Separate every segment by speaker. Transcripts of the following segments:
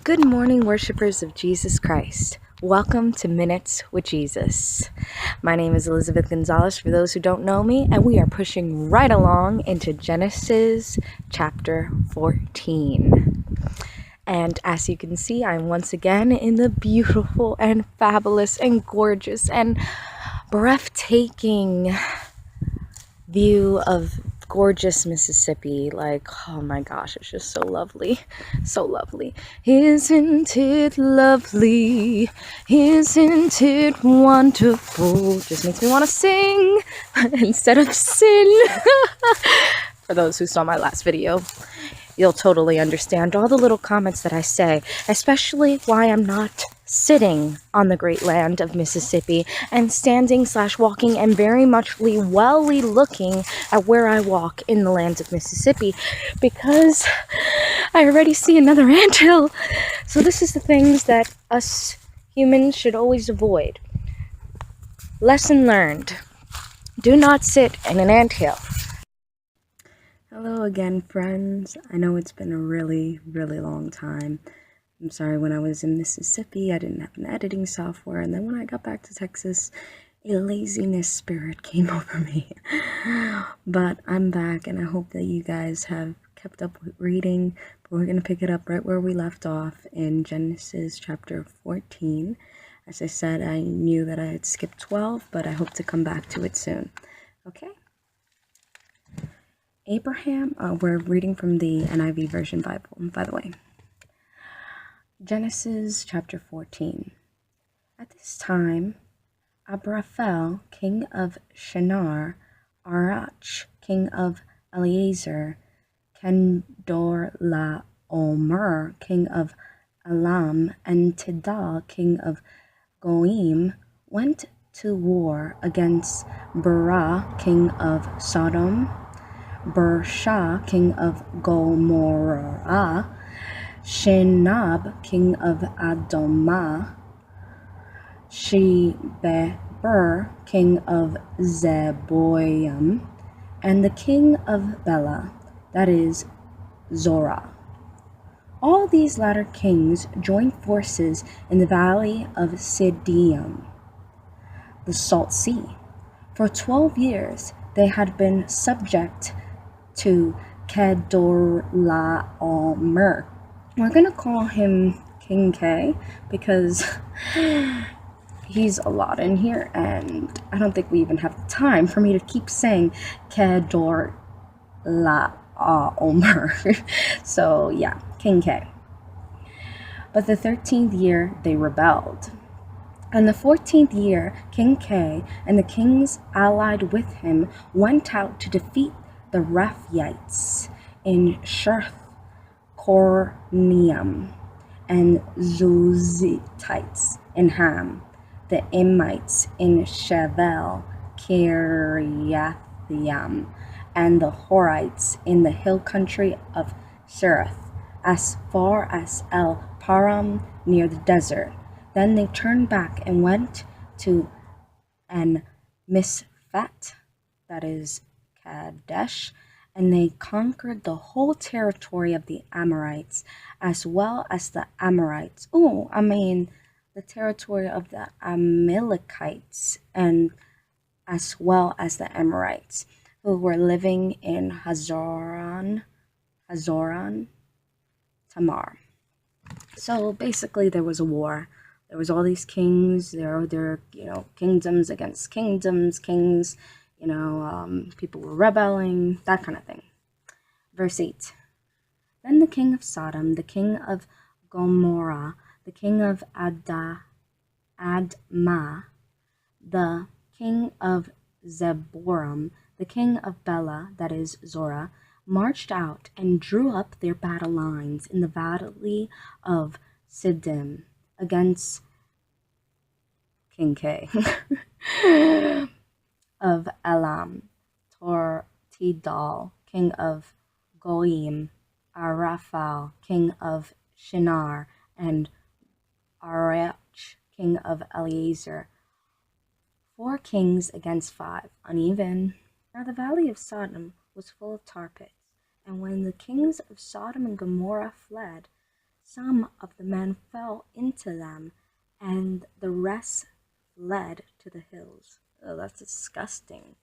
Speaker 1: Good morning, worshipers of Jesus Christ. Welcome to Minutes with Jesus. My name is Elizabeth Gonzalez, for those who don't know me, and we are pushing right along into Genesis chapter 14. And as you can see, I'm once again in the beautiful and fabulous and gorgeous and breathtaking view of gorgeous Mississippi. Like, oh my gosh, it's just so lovely. So lovely. Isn't it lovely? Isn't it wonderful? Just makes me want to sing instead of sin. For those who saw my last video, you'll totally understand all the little comments that I say, especially why I'm not sitting on the great land of Mississippi and standing/walking and very muchly wellly looking at where I walk in the land of Mississippi, because I already see another anthill. So this is the things that us humans should always avoid. Lesson learned. Do not sit in an anthill. Hello again, friends. I know it's been a really long time. I'm sorry, when I was in Mississippi, I didn't have an editing software, and then when I got back to Texas, a laziness spirit came over me. But I'm back, and I hope that you guys have kept up with reading, but we're going to pick it up right where we left off in Genesis chapter 14. As I said, I knew that I had skipped 12, but I hope to come back to it soon. Okay? Abraham, we're reading from the NIV version Bible, by the way. Genesis chapter 14. At this time, Abraphel, king of Shinar, Arach, king of Eliezer, Kedorlaomer, king of Elam, and Tidal, king of Goim, went to war against Bera, king of Sodom, Bersha, king of Gomorrah, Shinab, king of Adamah, Shebeber, king of Zeboim, and the king of Bela, that is, Zorah. All these latter kings joined forces in the valley of Siddim, the Salt Sea. For 12 years they had been subject to Kedorlaomer. We're going to call him King K because he's a lot in here, and I don't think we even have the time for me to keep saying Kedorlaomer. So yeah, King K. But the 13th year they rebelled. And the 14th year, King K and the kings allied with him went out to defeat the Rephaites in Shurth Corneum, and Zuzitites in Ham, the Emites in Shevel Kiriathaim, and the Horites in the hill country of Sereth, as far as El Param near the desert. Then they turned back and went to En Misfat, that is Kadesh, and they conquered the whole territory of the Amorites, as well as the Amorites. The territory of the Amalekites, and as well as the Amorites, who were living in Hazoran Tamar. So basically, there was a war. There was all these kings. There were kingdoms against kingdoms, kings. People were rebelling, that kind of thing. Verse 8. Then the king of Sodom, the king of Gomorrah, the king of Admah, the king of Zeborim, the king of Bela, that is Zorah, marched out and drew up their battle lines in the valley of Siddim against King K. of Elam, Tidal, king of Goim, Araphel, king of Shinar, and Arach, king of Eliezer. 4 kings against 5, uneven. Now the valley of Sodom was full of tar pits, and when the kings of Sodom and Gomorrah fled,
Speaker 2: Some of the men fell into them, and the rest fled to the hills. Oh, that's disgusting.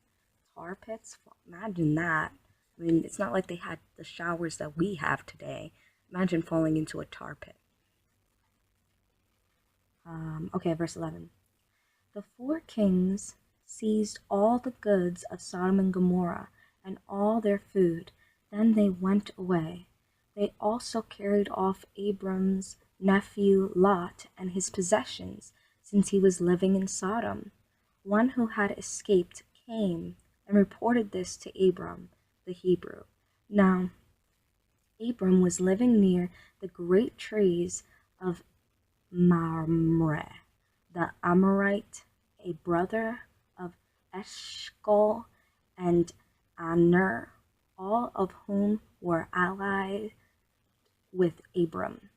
Speaker 2: Tar pits? Imagine that. I mean, it's not like they had the showers that we have today. Imagine falling into a tar pit. Okay, verse 11. The four kings seized all the goods of Sodom and Gomorrah and all their food. Then they went away. They also carried off Abram's nephew Lot and his possessions, since he was living in Sodom. One who had escaped came and reported this to Abram the Hebrew. Now, Abram was living near the great trees of Mamre, the Amorite, a brother of Eshcol and Aner, all of whom were allied with Abram.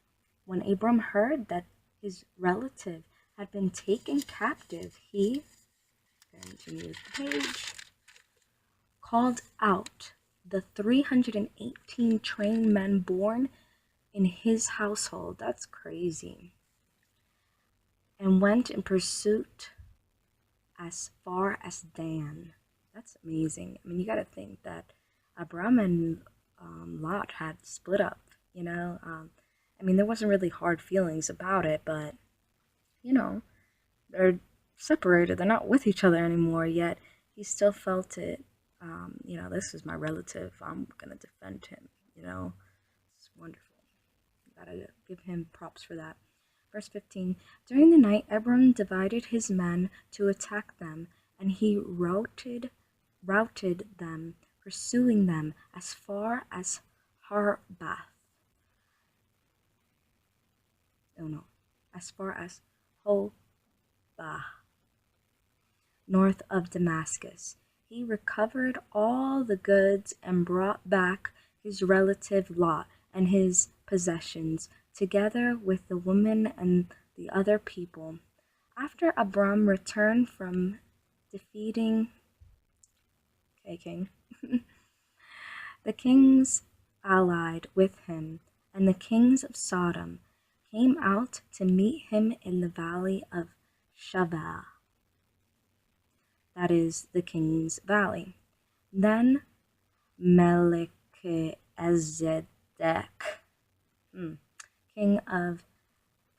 Speaker 2: When Abram heard that his relative had been taken captive, he, continue the page, called out the 318 trained men born in his household. That's crazy. And went in pursuit as far as Dan. That's amazing. I mean, you got to think that Abram and Lot had split up, you know. I mean, there wasn't really hard feelings about it, but, you know, they're separated. They're not with each other anymore, yet he still felt it. You know, this is my relative. I'm going to defend him, you know. It's wonderful. Gotta give him props for that. Verse 15. During the night, Abram divided his men to attack them, and he routed them, pursuing them as far as Harbath. Oh no, as far as Hobah, north of Damascus. He recovered all the goods and brought back his relative Lot and his possessions, together with the woman and the other people. After Abram returned from defeating king, the kings allied with him, and the kings of Sodom came out to meet him in the valley of Shaveh, that is the king's valley. Then Melchizedek, king of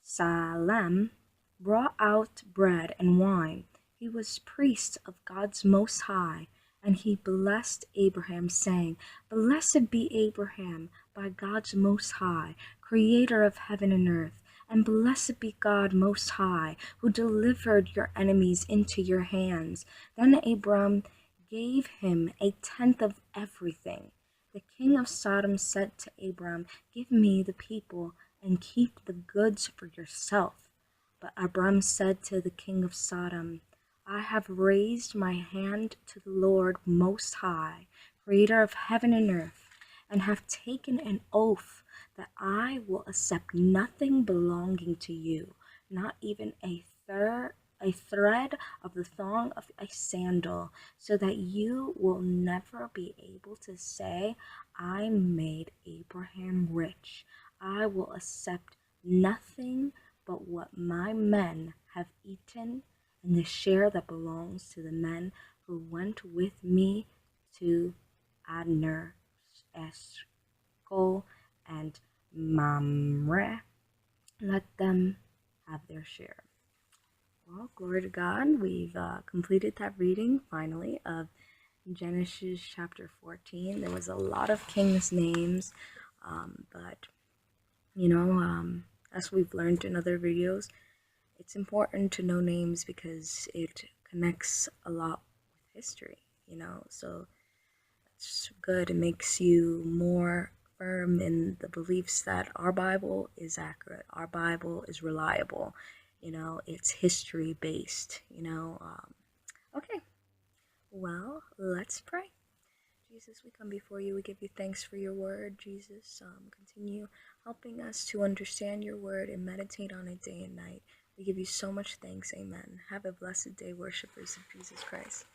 Speaker 2: Salem, brought out bread and wine. He was priest of God's Most High, and he blessed Abraham, saying, Blessed be Abraham by God's Most High, creator of heaven and earth, and blessed be God Most High, who delivered your enemies into your hands. Then Abram gave him a tenth of everything. The king of Sodom said to Abram, Give me the people and keep the goods for yourself. But Abram said to the king of Sodom, I have raised my hand to the Lord Most High, creator of heaven and earth, and have taken an oath that I will accept nothing belonging to you, not even a thread of the thong of a sandal, so that you will never be able to say, I made Abraham rich. I will accept nothing but what my men have eaten, and the share that belongs to the men who went with me to Adner, Eshcol, and Mamre. Let them have their share. Well, glory to God. We've completed that reading finally of Genesis chapter 14. There was a lot of kings' names, but you know, as we've learned in other videos, it's important to know names because it connects a lot with history, you know, so it's good. It makes you more firm in the beliefs that our Bible is accurate, our Bible is reliable, you know, it's history based, you know. Okay, well, let's pray. Jesus, we come before you. We give you thanks for your word, Jesus. Continue helping us to understand your word and meditate on it day and night. We give you so much thanks. Amen. Have a blessed day, worshipers of Jesus Christ.